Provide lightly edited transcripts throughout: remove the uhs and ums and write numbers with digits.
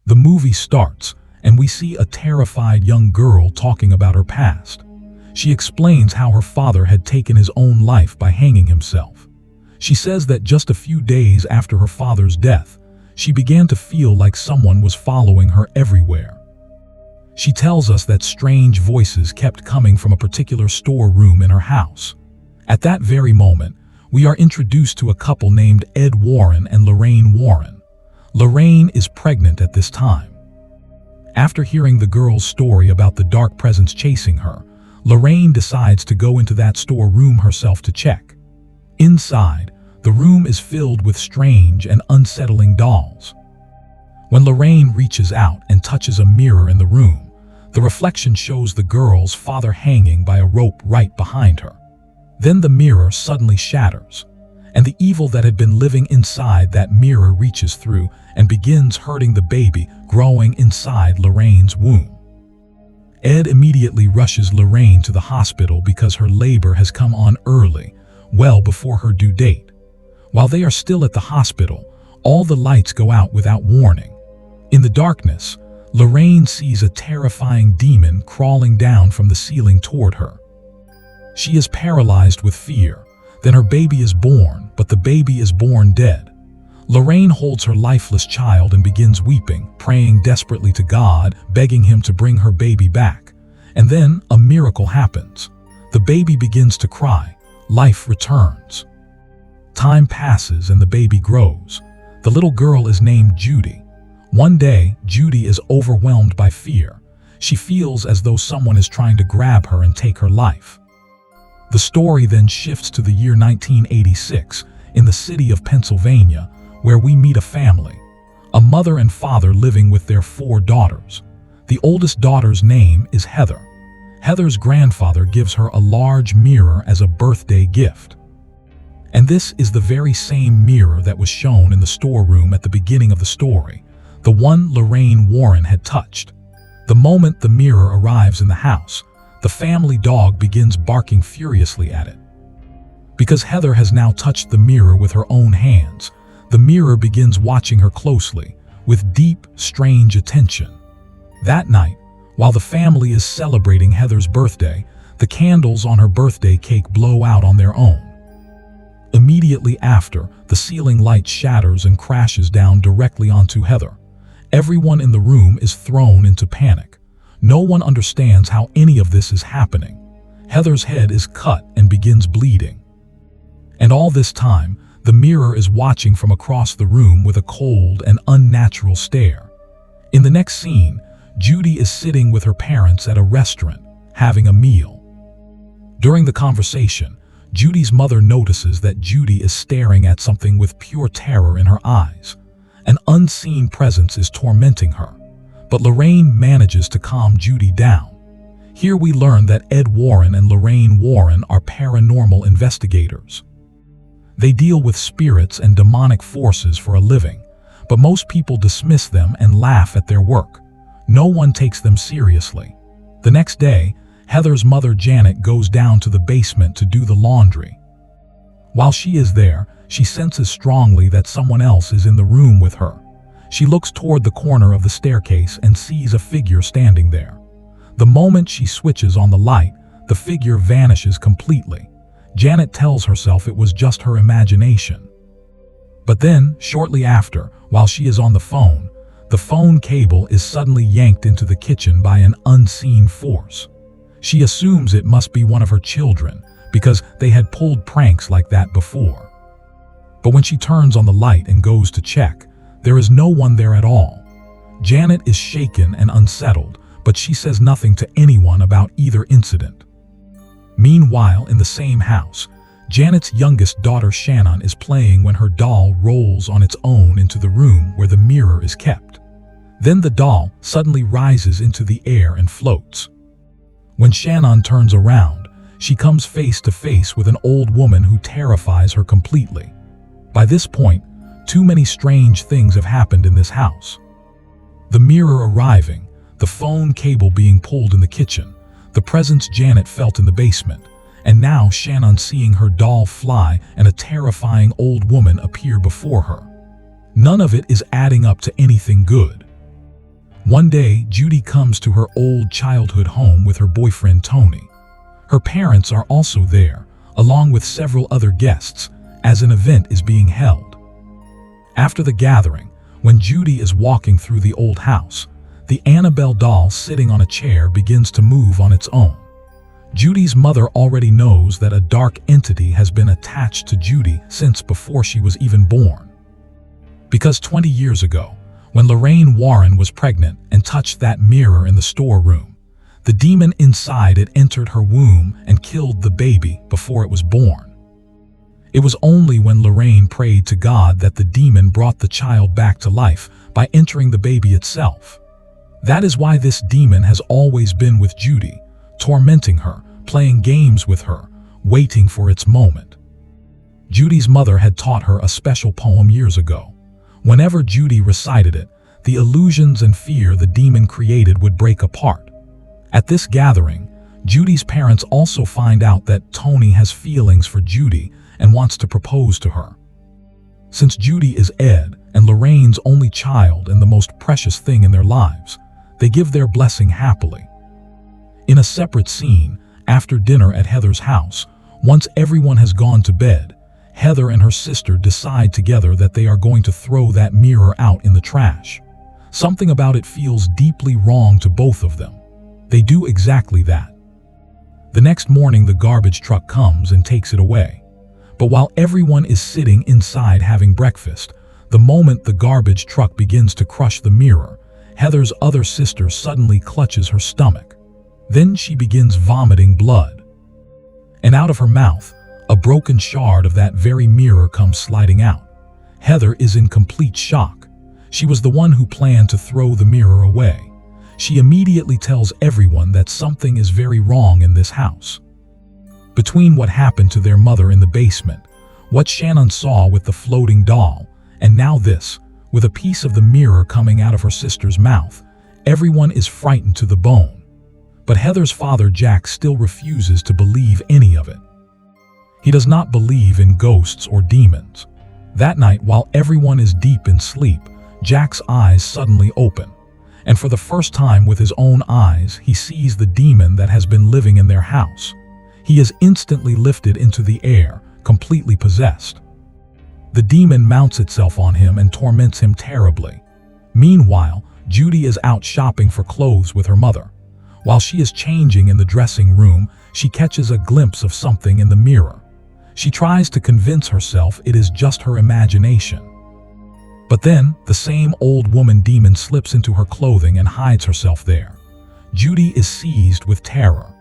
The movie starts, and we see a terrified young girl talking about her past. She explains how her father had taken his own life by hanging himself. She says that just a few days after her father's death, she began to feel like someone was following her everywhere. She tells us that strange voices kept coming from a particular storeroom in her house. At that very moment, we are introduced to a couple named Ed Warren and Lorraine Warren. Lorraine is pregnant at this time. After hearing the girl's story about the dark presence chasing her, Lorraine decides to go into that storeroom herself to check. Inside, the room is filled with strange and unsettling dolls. When Lorraine reaches out and touches a mirror in the room, the reflection shows the girl's father hanging by a rope right behind her. Then the mirror suddenly shatters, and the evil that had been living inside that mirror reaches through and begins hurting the baby growing inside Lorraine's womb. Ed immediately rushes Lorraine to the hospital because her labor has come on early, well before her due date. While they are still at the hospital, all the lights go out without warning. In the darkness, Lorraine sees a terrifying demon crawling down from the ceiling toward her. She is paralyzed with fear. Then her baby is born, but the baby is born dead. Lorraine holds her lifeless child and begins weeping, praying desperately to God, begging him to bring her baby back. And then a miracle happens. The baby begins to cry. Life returns. Time passes and the baby grows. The little girl is named Judy. One day, Judy is overwhelmed by fear. She feels as though someone is trying to grab her and take her life. The story then shifts to the year 1986 in the city of Pennsylvania, where we meet a family, a mother and father living with their 4 daughters. The oldest daughter's name is Heather. Heather's grandfather gives her a large mirror as a birthday gift. And this is the very same mirror that was shown in the storeroom at the beginning of the story, the one Lorraine Warren had touched. The moment the mirror arrives in the house, the family dog begins barking furiously at it. Because Heather has now touched the mirror with her own hands, the mirror begins watching her closely, with deep, strange attention. That night, while the family is celebrating Heather's birthday, the candles on her birthday cake blow out on their own. Immediately after, the ceiling light shatters and crashes down directly onto Heather. Everyone in the room is thrown into panic. No one understands how any of this is happening. Heather's head is cut and begins bleeding. And all this time, the mirror is watching from across the room with a cold and unnatural stare. In the next scene, Judy is sitting with her parents at a restaurant, having a meal. During the conversation, Judy's mother notices that Judy is staring at something with pure terror in her eyes. An unseen presence is tormenting her, but Lorraine manages to calm Judy down. Here we learn that Ed Warren and Lorraine Warren are paranormal investigators. They deal with spirits and demonic forces for a living, but most people dismiss them and laugh at their work. No one takes them seriously. The next day, Heather's mother Janet goes down to the basement to do the laundry. While she is there, she senses strongly that someone else is in the room with her. She looks toward the corner of the staircase and sees a figure standing there. The moment she switches on the light, the figure vanishes completely. Janet tells herself it was just her imagination. But then, shortly after, while she is on the phone cable is suddenly yanked into the kitchen by an unseen force. She assumes it must be one of her children, because they had pulled pranks like that before. But when she turns on the light and goes to check, there is no one there at all. Janet is shaken and unsettled, but she says nothing to anyone about either incident. Meanwhile, in the same house, Janet's youngest daughter Shannon is playing when her doll rolls on its own into the room where the mirror is kept. Then the doll suddenly rises into the air and floats. When Shannon turns around, she comes face to face with an old woman who terrifies her completely. By this point, too many strange things have happened in this house. The mirror arriving, the phone cable being pulled in the kitchen, the presence Janet felt in the basement, and now Shannon seeing her doll fly and a terrifying old woman appear before her. None of it is adding up to anything good. One day, Judy comes to her old childhood home with her boyfriend Tony. Her parents are also there, along with several other guests, as an event is being held. After the gathering, when Judy is walking through the old house, the Annabelle doll sitting on a chair begins to move on its own. Judy's mother already knows that a dark entity has been attached to Judy since before she was even born. Because 20 years ago, when Lorraine Warren was pregnant and touched that mirror in the storeroom, the demon inside it entered her womb and killed the baby before it was born. It was only when Lorraine prayed to God that the demon brought the child back to life by entering the baby itself. That is why this demon has always been with Judy, tormenting her, playing games with her, waiting for its moment. Judy's mother had taught her a special poem years ago. Whenever Judy recited it, the illusions and fear the demon created would break apart. At this gathering, Judy's parents also find out that Tony has feelings for Judy and wants to propose to her. Since Judy is Ed and Lorraine's only child and the most precious thing in their lives, they give their blessing happily. In a separate scene, after dinner at Heather's house, once everyone has gone to bed, Heather and her sister decide together that they are going to throw that mirror out in the trash. Something about it feels deeply wrong to both of them. They do exactly that. The next morning, the garbage truck comes and takes it away. But while everyone is sitting inside having breakfast, the moment the garbage truck begins to crush the mirror, Heather's other sister suddenly clutches her stomach. Then she begins vomiting blood. And out of her mouth, a broken shard of that very mirror comes sliding out. Heather is in complete shock. She was the one who planned to throw the mirror away. She immediately tells everyone that something is very wrong in this house. Between what happened to their mother in the basement, what Shannon saw with the floating doll, and now this, with a piece of the mirror coming out of her sister's mouth, everyone is frightened to the bone. But Heather's father, Jack, still refuses to believe any of it. He does not believe in ghosts or demons. That night, while everyone is deep in sleep, Jack's eyes suddenly open. And for the first time with his own eyes, he sees the demon that has been living in their house. He is instantly lifted into the air, completely possessed. The demon mounts itself on him and torments him terribly. Meanwhile, Judy is out shopping for clothes with her mother. While she is changing in the dressing room, she catches a glimpse of something in the mirror. She tries to convince herself it is just her imagination. But then, the same old woman demon slips into her clothing and hides herself there. Judy is seized with terror.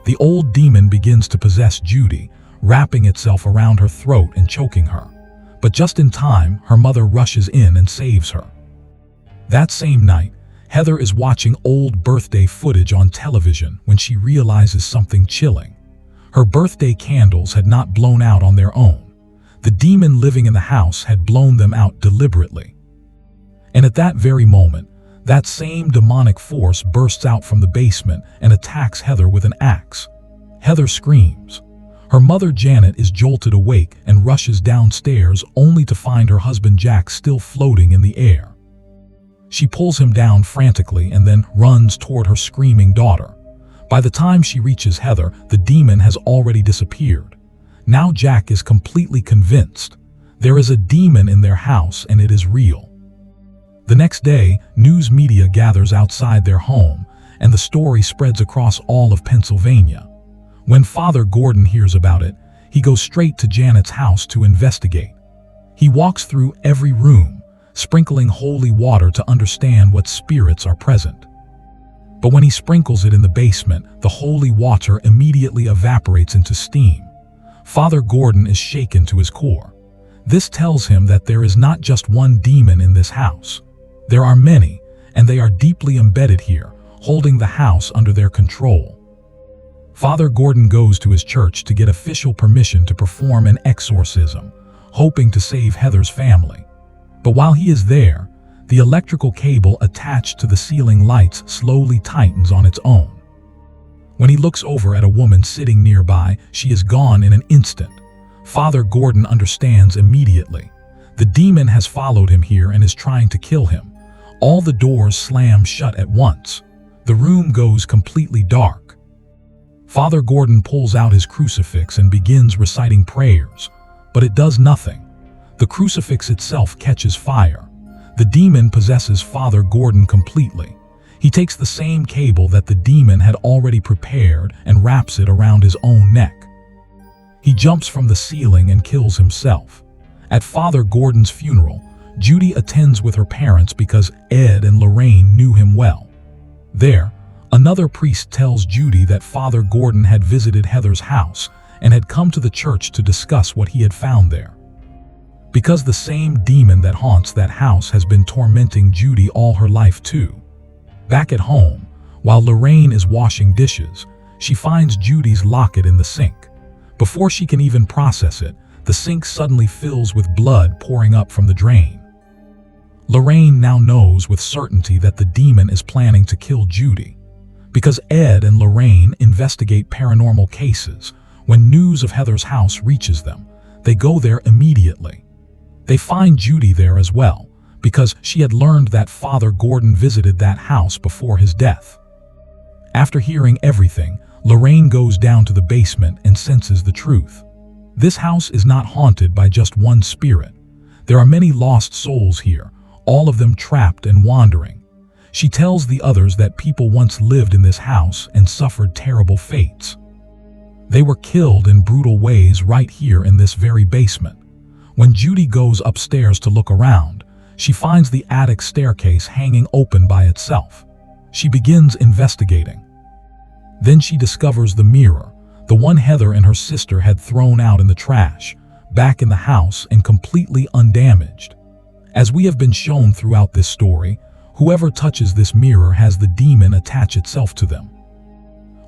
The old demon begins to possess Judy, wrapping itself around her throat and choking her. But just in time, her mother rushes in and saves her. That same night, Heather is watching old birthday footage on television when she realizes something chilling. Her birthday candles had not blown out on their own. The demon living in the house had blown them out deliberately. And at that very moment, that same demonic force bursts out from the basement and attacks Heather with an axe. Heather screams. Her mother Janet is jolted awake and rushes downstairs only to find her husband Jack still floating in the air. She pulls him down frantically and then runs toward her screaming daughter. By the time she reaches Heather, the demon has already disappeared. Now Jack is completely convinced. There is a demon in their house and it is real. The next day, news media gathers outside their home and the story spreads across all of Pennsylvania. When Father Gordon hears about it, he goes straight to Janet's house to investigate. He walks through every room, sprinkling holy water to understand what spirits are present. But when he sprinkles it in the basement, the holy water immediately evaporates into steam. Father Gordon is shaken to his core. This tells him that there is not just one demon in this house. There are many, and they are deeply embedded here, holding the house under their control. Father Gordon goes to his church to get official permission to perform an exorcism, hoping to save Heather's family. But while he is there, the electrical cable attached to the ceiling lights slowly tightens on its own. When he looks over at a woman sitting nearby, she is gone in an instant. Father Gordon understands immediately. The demon has followed him here and is trying to kill him. All the doors slam shut at once. The room goes completely dark. Father Gordon pulls out his crucifix and begins reciting prayers, but it does nothing. The crucifix itself catches fire. The demon possesses Father Gordon completely. He takes the same cable that the demon had already prepared and wraps it around his own neck. He jumps from the ceiling and kills himself. At Father Gordon's funeral, Judy attends with her parents because Ed and Lorraine knew him well. There, another priest tells Judy that Father Gordon had visited Heather's house and had come to the church to discuss what he had found there. Because the same demon that haunts that house has been tormenting Judy all her life too. Back at home, while Lorraine is washing dishes, she finds Judy's locket in the sink. Before she can even process it, the sink suddenly fills with blood pouring up from the drain. Lorraine now knows with certainty that the demon is planning to kill Judy. Because Ed and Lorraine investigate paranormal cases, when news of Heather's house reaches them, they go there immediately. They find Judy there as well, because she had learned that Father Gordon visited that house before his death. After hearing everything, Lorraine goes down to the basement and senses the truth. This house is not haunted by just one spirit. There are many lost souls here, all of them trapped and wandering. She tells the others that people once lived in this house and suffered terrible fates. They were killed in brutal ways right here in this very basement. When Judy goes upstairs to look around, she finds the attic staircase hanging open by itself. She begins investigating. Then she discovers the mirror, the one Heather and her sister had thrown out in the trash, back in the house and completely undamaged. As we have been shown throughout this story, whoever touches this mirror has the demon attach itself to them.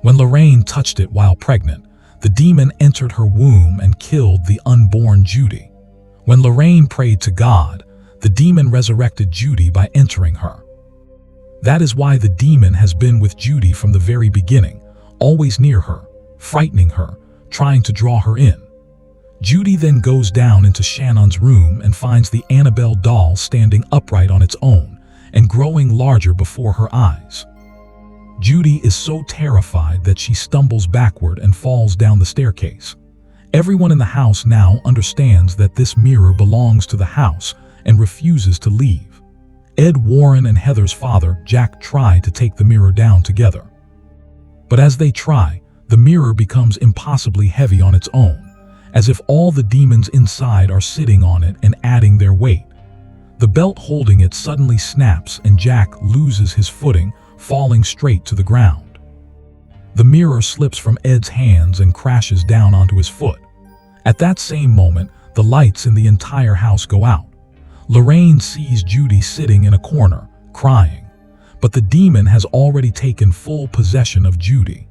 When Lorraine touched it while pregnant, the demon entered her womb and killed the unborn Judy. When Lorraine prayed to God, the demon resurrected Judy by entering her. That is why the demon has been with Judy from the very beginning, always near her, frightening her, trying to draw her in. Judy then goes down into Shannon's room and finds the Annabelle doll standing upright on its own and growing larger before her eyes. Judy is so terrified that she stumbles backward and falls down the staircase. Everyone in the house now understands that this mirror belongs to the house and refuses to leave. Ed Warren and Heather's father, Jack, try to take the mirror down together. But as they try, the mirror becomes impossibly heavy on its own, as if all the demons inside are sitting on it and adding their weight. The belt holding it suddenly snaps and Jack loses his footing, falling straight to the ground. The mirror slips from Ed's hands and crashes down onto his foot. At that same moment, the lights in the entire house go out. Lorraine sees Judy sitting in a corner, crying, but the demon has already taken full possession of Judy.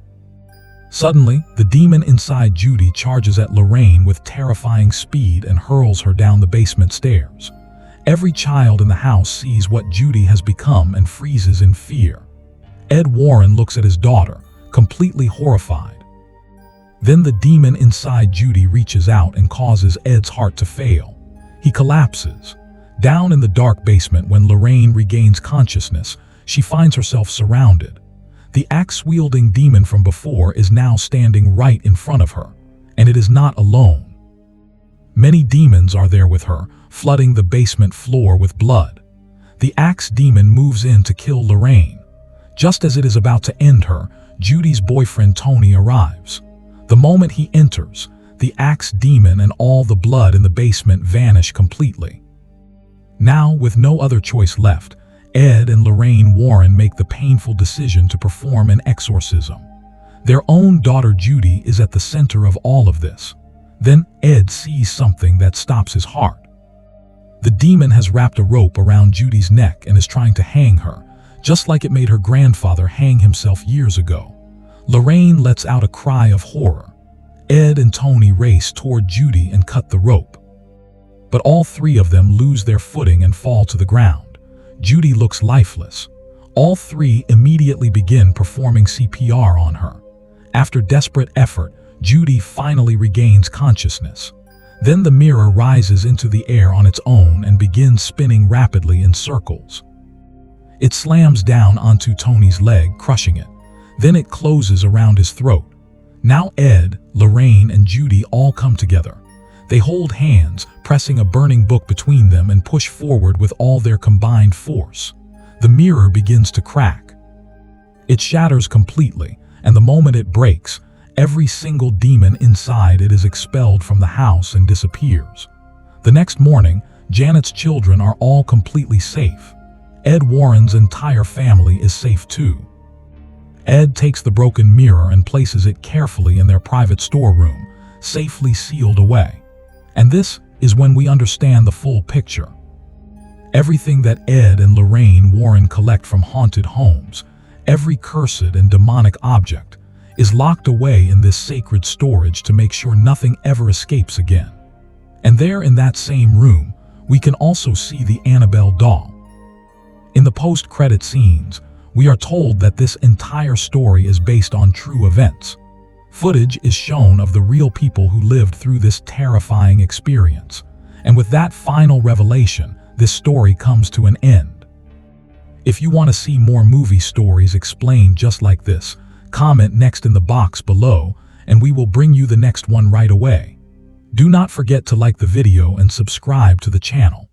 Suddenly, the demon inside Judy charges at Lorraine with terrifying speed and hurls her down the basement stairs. Every child in the house sees what Judy has become and freezes in fear. Ed Warren looks at his daughter, completely horrified. Then the demon inside Judy reaches out and causes Ed's heart to fail. He collapses. Down in the dark basement, when Lorraine regains consciousness, she finds herself surrounded. The axe-wielding demon from before is now standing right in front of her, and it is not alone. Many demons are there with her, flooding the basement floor with blood. The axe demon moves in to kill Lorraine. Just as it is about to end her, Judy's boyfriend Tony arrives. The moment he enters, the axe demon and all the blood in the basement vanish completely. Now, with no other choice left, Ed and Lorraine Warren make the painful decision to perform an exorcism. Their own daughter Judy is at the center of all of this. Then Ed sees something that stops his heart. The demon has wrapped a rope around Judy's neck and is trying to hang her, just like it made her grandfather hang himself years ago. Lorraine lets out a cry of horror. Ed and Tony race toward Judy and cut the rope. But all three of them lose their footing and fall to the ground. Judy looks lifeless. All three immediately begin performing CPR on her. After desperate effort, Judy finally regains consciousness. Then the mirror rises into the air on its own and begins spinning rapidly in circles. It slams down onto Tony's leg, crushing it. Then it closes around his throat. Now Ed, Lorraine, and Judy all come together. They hold hands, pressing a burning book between them and push forward with all their combined force. The mirror begins to crack. It shatters completely, and the moment it breaks, every single demon inside it is expelled from the house and disappears. The next morning, Janet's children are all completely safe. Ed Warren's entire family is safe too. Ed takes the broken mirror and places it carefully in their private storeroom, safely sealed away. And this is when we understand the full picture. Everything that Ed and Lorraine Warren collect from haunted homes, every cursed and demonic object, is locked away in this sacred storage to make sure nothing ever escapes again. And there in that same room, we can also see the Annabelle doll. In the post-credit scenes, we are told that this entire story is based on true events. Footage is shown of the real people who lived through this terrifying experience. And with that final revelation, this story comes to an end. If you want to see more movie stories explained just like this, comment next in the box below, and we will bring you the next one right away. Do not forget to like the video and subscribe to the channel.